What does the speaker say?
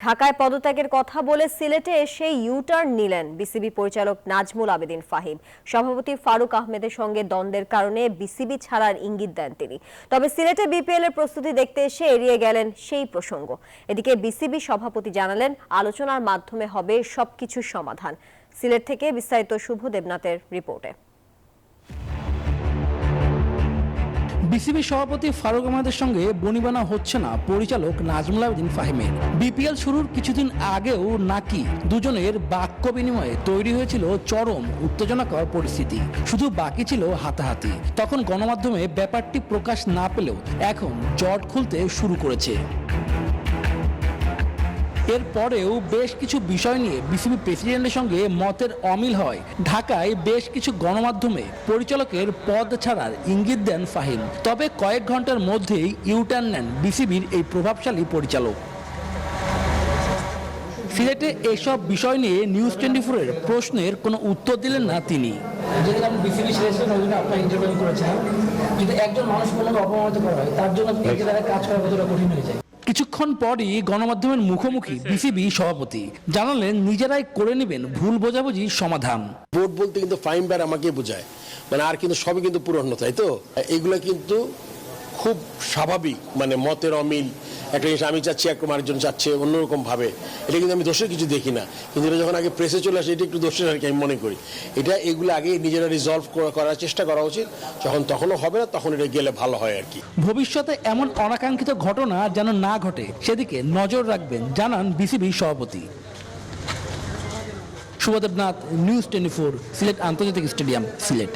ঢাকায় পদত্যাগের কথা বলে সিলেটে এসে ইউটার্ন নিলেন বিসিবি পরিচালক নাজমুল আবেদীন ফাহিম। সভাপতি ফারুক আহমেদের সঙ্গে দ্বন্দ্বের কারণে বিসিবি ছাড়ার ইঙ্গিত দেন তিনি। তবে সিলেটে বিপিএল এর প্রস্তুতি দেখতে এসে এড়িয়ে গেলেন সেই প্রসঙ্গ। এদিকে বিসিবি সভাপতি জানালেন আলোচনার মাধ্যমে হবে সবকিছুর সমাধান। সিলেট থেকে বিস্তারিত শুভ দেবনাথের রিপোর্টে। বিসিবি সভাপতি ফারুক আহমেদের সঙ্গে বনিবনা হচ্ছে না পরিচালক নাজমুল আবেদীন ফাহিমের। বিপিএল শুরুর কিছুদিন আগেও নাকি দুজনের বাক্য বিনিময়ে তৈরি হয়েছিল চরম উত্তেজনাকর পরিস্থিতি। শুধু বাকি ছিল হাতাহাতি। তখন গণমাধ্যমে ব্যাপারটি প্রকাশ না পেলেও এখন জট খুলতে শুরু করেছে। এরপরেও বেশ কিছু বিষয় নিয়ে বিসিবি প্রেসিডেন্টের সঙ্গে মতের অমিল হয়। ঢাকায় বেশ কিছু গণমাধ্যমে পরিচালকের পদ ছাড়ার ইঙ্গিত দেন ফাহিম। তবে কয়েক ঘন্টার মধ্যেই ইউটার্ন নেন বিসিবির এই প্রভাবশালী পরিচালক। সিলেটে এসব বিষয় নিয়ে নিউজ 24-এর প্রশ্নের কোনো উত্তর দিলেন না তিনি। বিসিবি যদি একজন মানুষ অপমানিত করা হয় তার জন্য কাজ করা কতটা কঠিন হয়ে যায়। কিছুক্ষণ পরই গণমাধ্যমের মুখোমুখি বিসিবি সভাপতি জানালেন নিজেরাই করে নেবেন ভুল বোঝাবুঝি সমাধান। ভোট বলতে কিন্তু ফাইন বার আমাকে বোঝায়, মানে আর কিন্তু সবই কিন্তু পূরণ, তাই তো? এগুলো কিন্তু খুব স্বাভাবিক, মানে মতের অমিল। একটা জিনিস আমি চাচ্ছি, আরেকজন চাচ্ছে অন্যরকম ভাবে, এটা কিন্তু আমি দোষের কিছু দেখি না। কিন্তু এটা যখন আগে প্রেসে চলে আসে এটা একটু দোষের আর কি আমি মনে করি। এগুলো আগে নিজেরা রিজলভ করার চেষ্টা করা উচিত। যখন তখনও হবে না তখন এটা গেলে ভালো হয় আর কি। ভবিষ্যতে এমন অনাকাঙ্ক্ষিত ঘটনা যেন না ঘটে সেদিকে নজর রাখবেন জানান বিসিবি সভাপতি। শুভ দেবনাথ, নিউজ 24, সিলেট আন্তর্জাতিক স্টেডিয়াম, সিলেট।